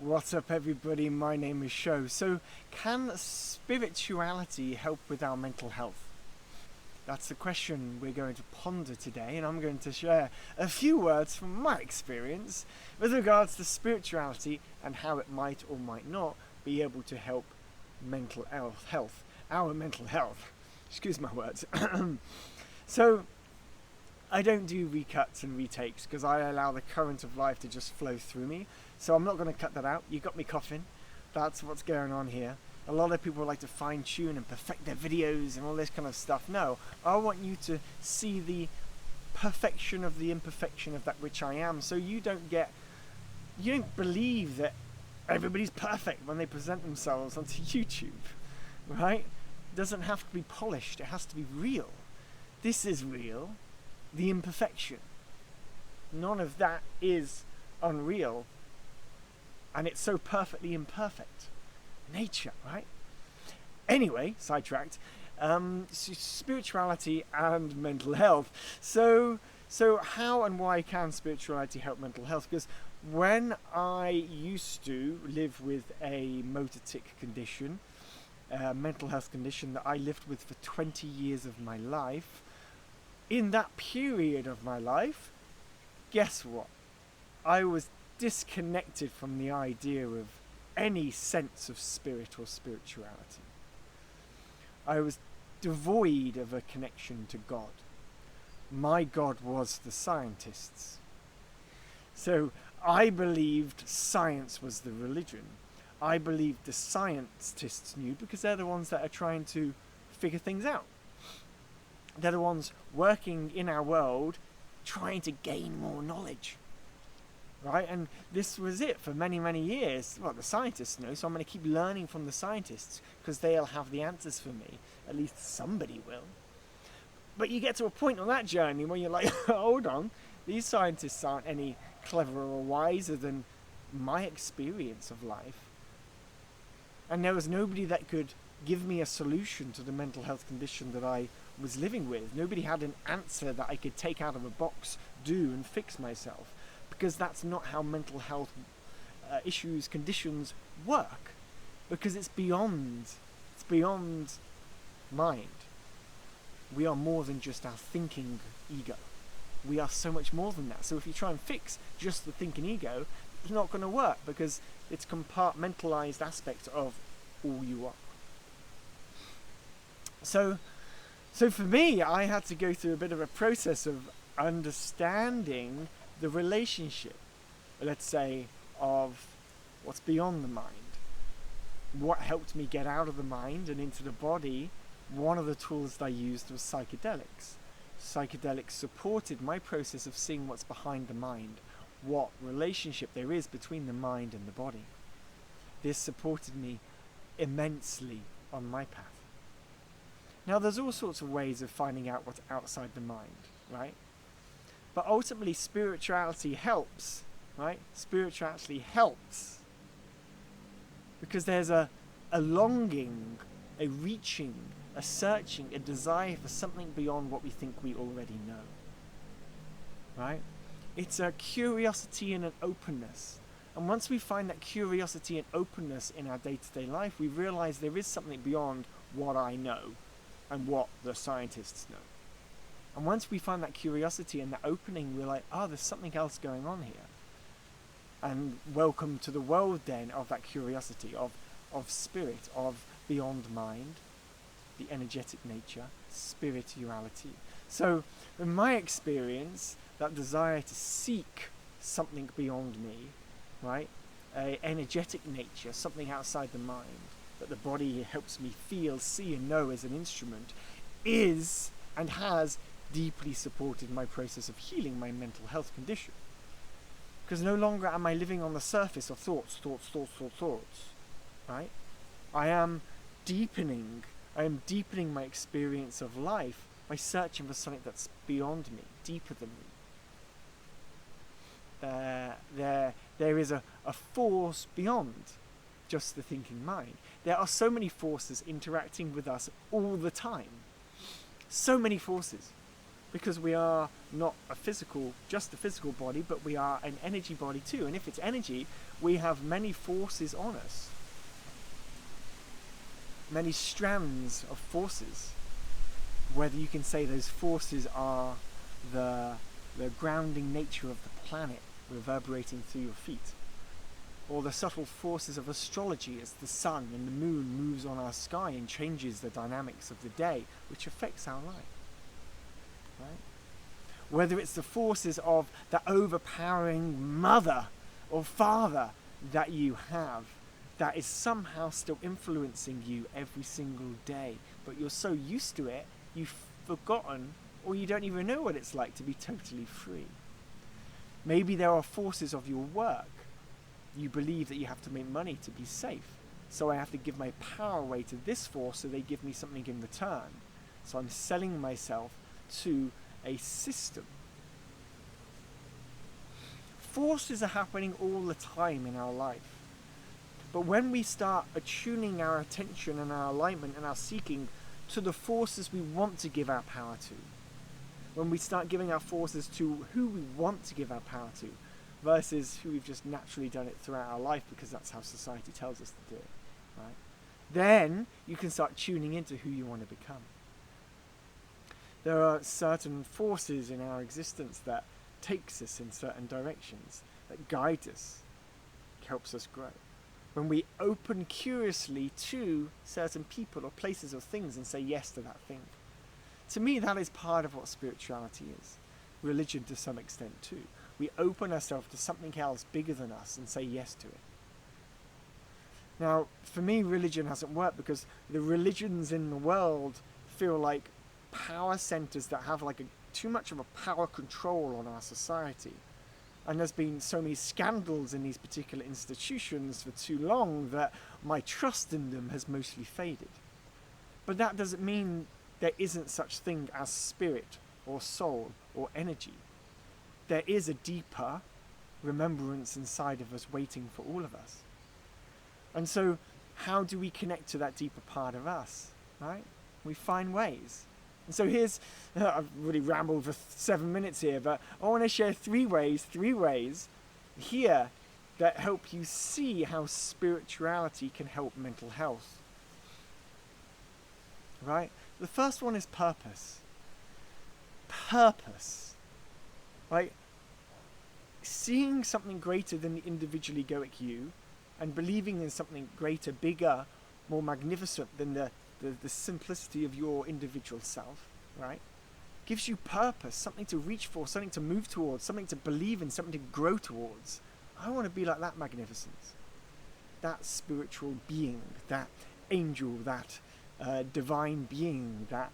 What's up, everybody? My name is Sho. So, can spirituality help with our mental health? That's the question we're going to ponder today, and I'm going to share a few words from my experience with regards to spirituality and how it might or might not be able to help mental health, our mental health. Excuse my words. So, I don't do recuts and retakes because I allow the current of life to just flow through me. So I'm not going to cut that out. You got me coughing. That's what's going on here. A lot of people like to fine tune and perfect their videos and all this kind of stuff. No, I want you to see the perfection of the imperfection of that which I am. So you don't believe that everybody's perfect when they present themselves onto YouTube, right? It doesn't have to be polished. It has to be real. This is real. The imperfection. None of that is unreal. And it's so perfectly imperfect. Nature, right? Anyway, sidetracked. Spirituality and mental health. So how and why can spirituality help mental health? Because when I used to live with a motor tic condition, a mental health condition that I lived with for 20 years of my life, in that period of my life, guess what? I was disconnected from the idea of any sense of spirit or spirituality. I was devoid of a connection to God. My God was the scientists. So I believed science was the religion. I believed the scientists knew because they're the ones that are trying to figure things out. They're the ones working in our world trying to gain more knowledge. Right? And this was it for many, many years. Well, the scientists know, so I'm going to keep learning from the scientists because they'll have the answers for me. At least somebody will. But you get to a point on that journey where you're like, hold on, these scientists aren't any cleverer or wiser than my experience of life. And there was nobody that could give me a solution to the mental health condition that I was living with. Nobody had an answer that I could take out of a box, do and fix myself. Because that's not how mental health issues, conditions work. Because it's beyond mind. We are more than just our thinking ego. We are so much more than that. So if you try and fix just the thinking ego, it's not going to work because it's compartmentalized aspect of all you are. So for me, I had to go through a bit of a process of understanding the relationship, let's say, of what's beyond the mind. What helped me get out of the mind and into the body, one of the tools that I used was psychedelics. Psychedelics supported my process of seeing what's behind the mind, what relationship there is between the mind and the body. This supported me immensely on my path. Now, there's all sorts of ways of finding out what's outside the mind, right? But ultimately, spirituality helps, right? Spirituality helps. Because there's a longing, a reaching, a searching, a desire for something beyond what we think we already know. Right? It's a curiosity and an openness. And once we find that curiosity and openness in our day-to-day life, we realize there is something beyond what I know and what the scientists know. And once we find that curiosity and that opening, we're like, there's something else going on here. And welcome to the world then of that curiosity, of spirit, of beyond mind, the energetic nature, spirituality. So in my experience, that desire to seek something beyond me, right? An energetic nature, something outside the mind, that the body helps me feel, see and know as an instrument, is and has deeply supported my process of healing my mental health condition. Because no longer am I living on the surface of thoughts, right? I am deepening my experience of life by searching for something that's beyond me, deeper than me. There is a force beyond just the thinking mind. There are so many forces interacting with us all the time. So many forces. because we are not just a physical body, but we are an energy body too. And if it's energy, we have many forces on us, many strands of forces. Whether you can say those forces are the grounding nature of the planet reverberating through your feet, or the subtle forces of astrology as the sun and the moon moves on our sky and changes the dynamics of the day, which affects our life. Right? Whether it's the forces of the overpowering mother or father that you have, that is somehow still influencing you every single day, but you're so used to it, you've forgotten, or you don't even know what it's like to be totally free. Maybe there are forces of your work. You believe that you have to make money to be safe, so I have to give my power away to this force so they give me something in return. So I'm selling myself to a system. Forces are happening all the time in our life. But when we start attuning our attention and our alignment and our seeking to the forces we want to give our power to, when we start giving our forces to who we want to give our power to, versus who we've just naturally done it throughout our life because that's how society tells us to do it, right? Then you can start tuning into who you want to become. There are certain forces in our existence that takes us in certain directions, that guide us, helps us grow. When we open curiously to certain people or places or things and say yes to that thing. To me, that is part of what spirituality is. Religion to some extent too. We open ourselves to something else bigger than us and say yes to it. Now, for me, religion hasn't worked because the religions in the world feel like power centers that have like too much of a power control on our society. And there's been so many scandals in these particular institutions for too long that my trust in them has mostly faded. But that doesn't mean there isn't such thing as spirit or soul or energy. There is a deeper remembrance inside of us waiting for all of us. And so how do we connect to that deeper part of us, right? We find ways. And so here's, I've really rambled for 7 minutes here, but I want to share three ways here that help you see how spirituality can help mental health. Right? The first one is purpose. Purpose. Right? Seeing something greater than the individual egoic you and believing in something greater, bigger, more magnificent than the simplicity of your individual self, right? Gives you purpose, something to reach for, something to move towards, something to believe in, something to grow towards. I want to be like that magnificence. That spiritual being, that angel, that divine being, that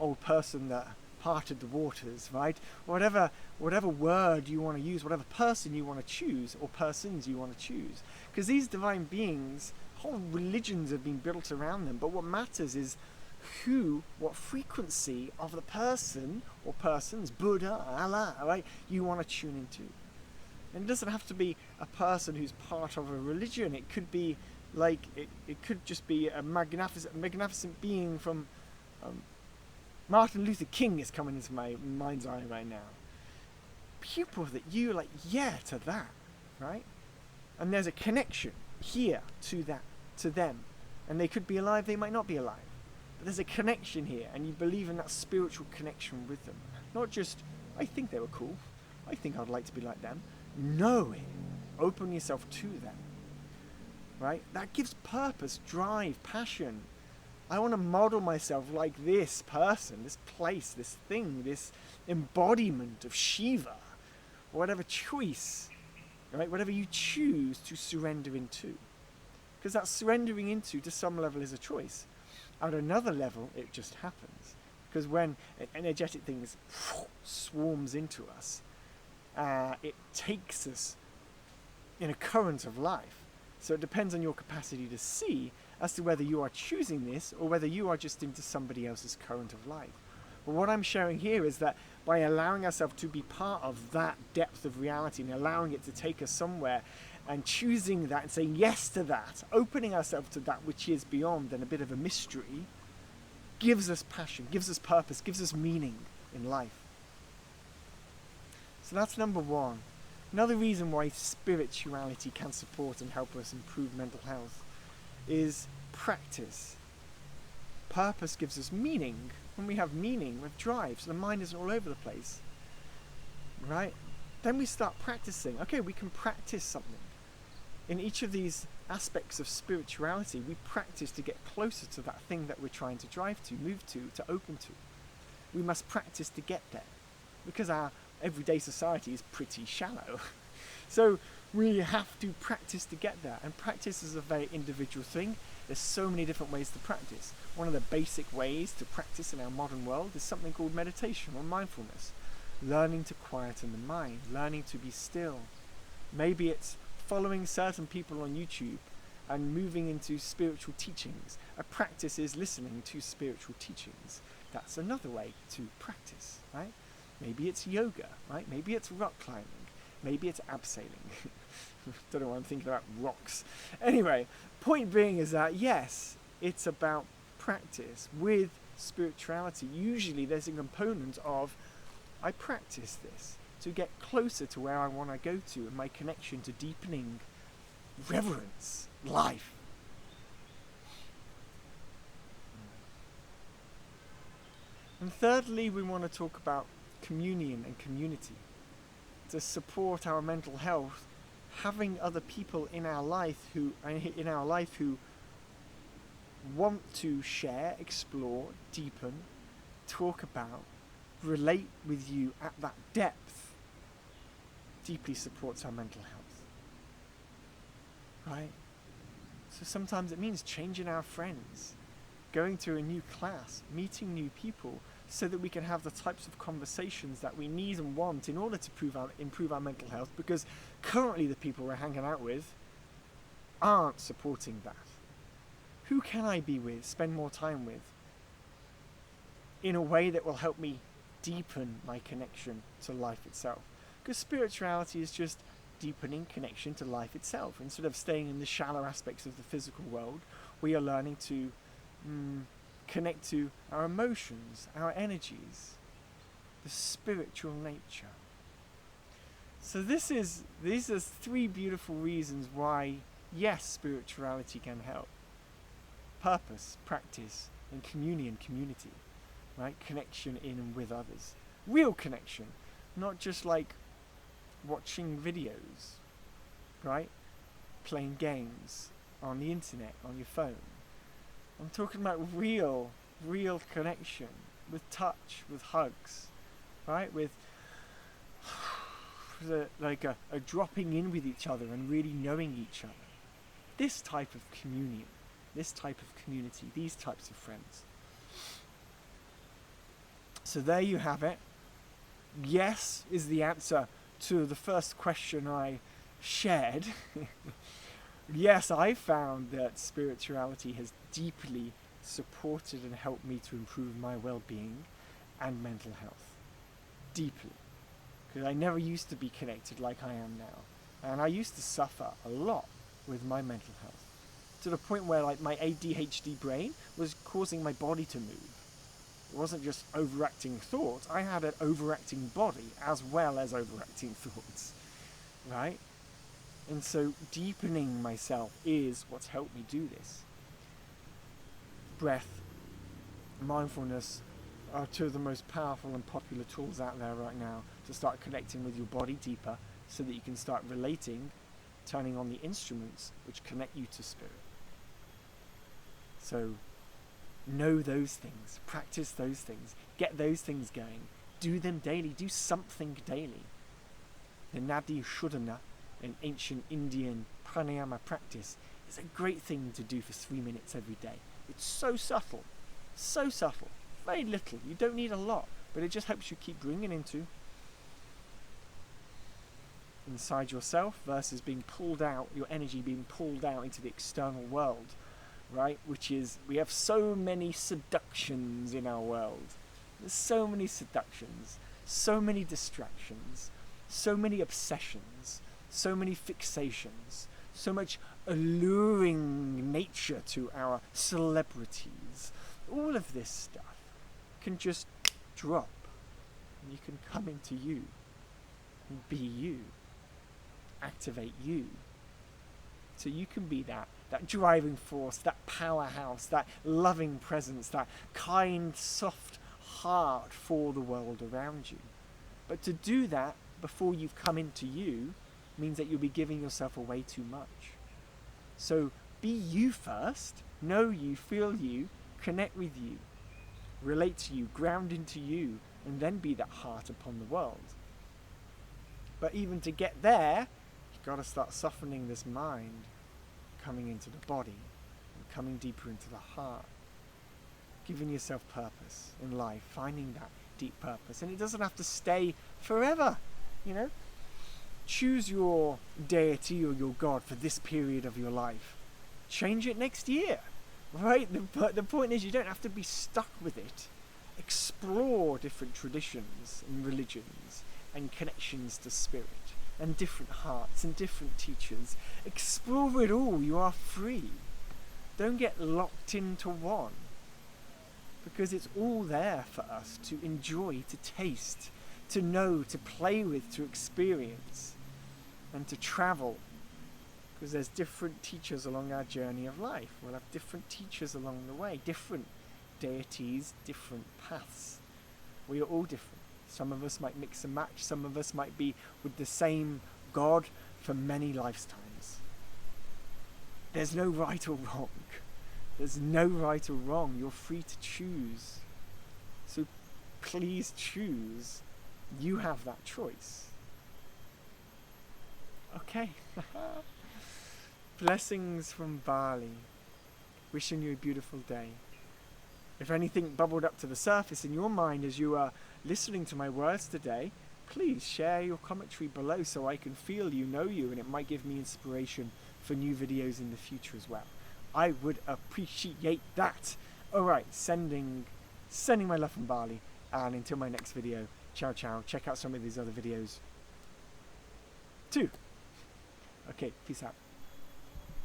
old person that parted the waters, right? Whatever word you want to use, whatever person you want to choose, or persons you want to choose. Because these divine beings, whole religions have been built around them, but what matters is what frequency of the person or persons, Buddha, Allah, right, you want to tune into. And it doesn't have to be a person who's part of a religion. It could be like, it could just be a magnificent being from Martin Luther King is coming into my mind's eye right now. People that you like, yeah, to that, right? And there's a connection here to that, to them. And they could be alive, they might not be alive. But there's a connection here, and you believe in that spiritual connection with them. Not just, I think they were cool, I think I'd like to be like them. Know it. Open yourself to them. Right? That gives purpose, drive, passion. I want to model myself like this person, this place, this thing, this embodiment of Shiva, or whatever choice, right? Whatever you choose to surrender into. Because that surrendering into, to some level, is a choice. At another level, it just happens. Because when energetic things swarms into us, it takes us in a current of life. So it depends on your capacity to see as to whether you are choosing this or whether you are just into somebody else's current of life. But what I'm showing here is that by allowing ourselves to be part of that depth of reality and allowing it to take us somewhere and choosing that and saying yes to that, opening ourselves to that which is beyond and a bit of a mystery, gives us passion, gives us purpose, gives us meaning. in life. So that's number one. Another reason why spirituality can support and help us improve mental health is practice. Purpose gives us meaning. When we have meaning, we have drive, so the mind isn't all over the place. Right? Then we start practicing. Okay, we can practice something. In each of these aspects of spirituality, we practice to get closer to that thing that we're trying to drive to, move to open to. We must practice to get there, because our everyday society is pretty shallow. So we have to practice to get there, and practice is a very individual thing. There's so many different ways to practice. One of the basic ways to practice in our modern world is something called meditation or mindfulness. Learning to quieten the mind, learning to be still. Maybe it's following certain people on YouTube and moving into spiritual teachings. A practice is listening to spiritual teachings. That's another way to practice, right? Maybe it's yoga, right? Maybe it's rock climbing. Maybe it's abseiling. Don't know why I'm thinking about rocks. Anyway, point being is that, yes, it's about practice with spirituality. Usually there's a component of, I practice this to get closer to where I want to go to, and my connection to deepening reverence, life. And thirdly, we want to talk about communion and community. To support our mental health, having other people in our life who want to share, explore, deepen, talk about, relate with you at that depth, deeply supports our mental health. Right? So sometimes it means changing our friends, going to a new class, meeting new people, so that we can have the types of conversations that we need and want in order to improve our mental health, because currently the people we're hanging out with aren't supporting that. Who can I be with, spend more time with, in a way that will help me deepen my connection to life itself? Because spirituality is just deepening connection to life itself. Instead of staying in the shallow aspects of the physical world, we are learning to connect to our emotions, our energies, the spiritual nature. So these are three beautiful reasons why, yes, spirituality can help. Purpose, practice, and communion, community. Right? Connection in and with others. Real connection. Not just like watching videos, right? Playing games on the internet, on your phone. I'm talking about real connection, with touch, with hugs, right? With a dropping in with each other and really knowing each other. This type of communion, this type of community, these types of friends. So there you have it. Yes is the answer to the first question I shared. Yes, I found that spirituality has deeply supported and helped me to improve my well-being and mental health. Deeply. Because I never used to be connected like I am now. And I used to suffer a lot with my mental health. To the point where like my ADHD brain was causing my body to move. It wasn't just overacting thoughts. I had an overacting body as well as overacting thoughts. Right? And so deepening myself is what's helped me do this. Breath, mindfulness are two of the most powerful and popular tools out there right now to start connecting with your body deeper, so that you can start relating, turning on the instruments which connect you to spirit. So know those things, practice those things, get those things going, do them daily, do something daily. The Nadi Shodhana, an ancient Indian pranayama practice, is a great thing to do for 3 minutes every day. It's so subtle, very little. You don't need a lot, but it just helps you keep bringing into inside yourself versus being pulled out, your energy being pulled out into the external world, right? Which is, we have so many seductions in our world. There's so many seductions, so many distractions, so many obsessions, so many fixations, so much alluring nature to our celebrities. All of this stuff can just drop You can come into you and be you. Activate you. So you can be that driving force, that powerhouse, that loving presence, that kind, soft heart for the world around you. But to do that before you've come into you means that you'll be giving yourself away too much. So be you first, know you, feel you, connect with you, relate to you, ground into you, and then be that heart upon the world. But even to get there, you've got to start softening this mind, coming into the body, and coming deeper into the heart, giving yourself purpose in life, finding that deep purpose. And it doesn't have to stay forever, you know. Choose your deity or your God for this period of your life. Change it next year, right? The point is, you don't have to be stuck with it. Explore different traditions and religions and connections to spirit and different hearts and different teachers. Explore it all. You are free. Don't get locked into one, because it's all there for us to enjoy, to taste, to know, to play with, to experience, and to travel. Because there's different teachers along our journey of life. We'll have different teachers along the way, different deities, different paths. We are all different. Some of us might mix and match. Some of us might be with the same God for many lifetimes. There's no right or wrong. There's no right or wrong. You're free to choose. So please choose. You have that choice. Okay. Blessings from Bali. Wishing you a beautiful day. If anything bubbled up to the surface in your mind as you are listening to my words today, please share your commentary below so I can feel you, know you, and it might give me inspiration for new videos in the future as well. I would appreciate that. Alright, sending my love from Bali, and until my next video, ciao ciao. Check out some of these other videos too. Okay, peace out.